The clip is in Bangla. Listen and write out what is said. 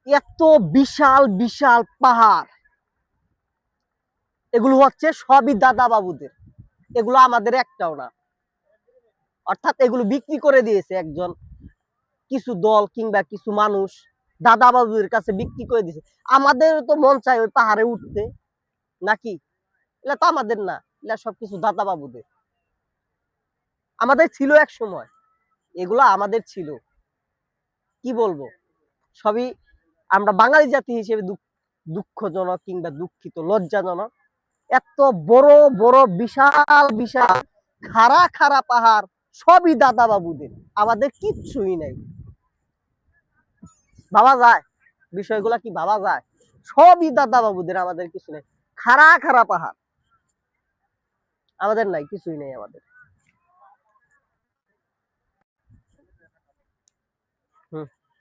এত বিশাল বিশাল পাহাড়, এগুলো হচ্ছে সবই দাদা বাবুদের, এগুলো আমাদের একটাও না। অর্থাৎ এগুলো বিক্রি করে দিয়েছে একজন, কিছু দল কিংবা কিছু মানুষ দাদা বাবুদের কাছে বিক্রি করে দিয়েছে। আমাদের তো মন চায় ওই পাহাড়ে উঠতে, নাকি? এটা তো আমাদের না, এটা সবকিছু দাদা বাবুদের। আমাদের ছিল এক সময়, এগুলো আমাদের ছিল। কি বলবো, সবই আমরা বাঙালি জাতি হিসেবে দুঃখজনক কিংবা দুঃখিত, লজ্জাজনক। এত বড় বড় বিশাল বিশাল খাড়া খাড়া পাহাড় সবই দাদা বাবুদের, আমাদের কিচ্ছুই নাই। ভাবা যায় বিষয়গুলা? কি ভাবা যায়? সবই দাদা বাবুদের, আমাদের কিছু নেই। খাড়া খাড়া পাহাড়, আমাদের নাই, কিছুই নেই আমাদের।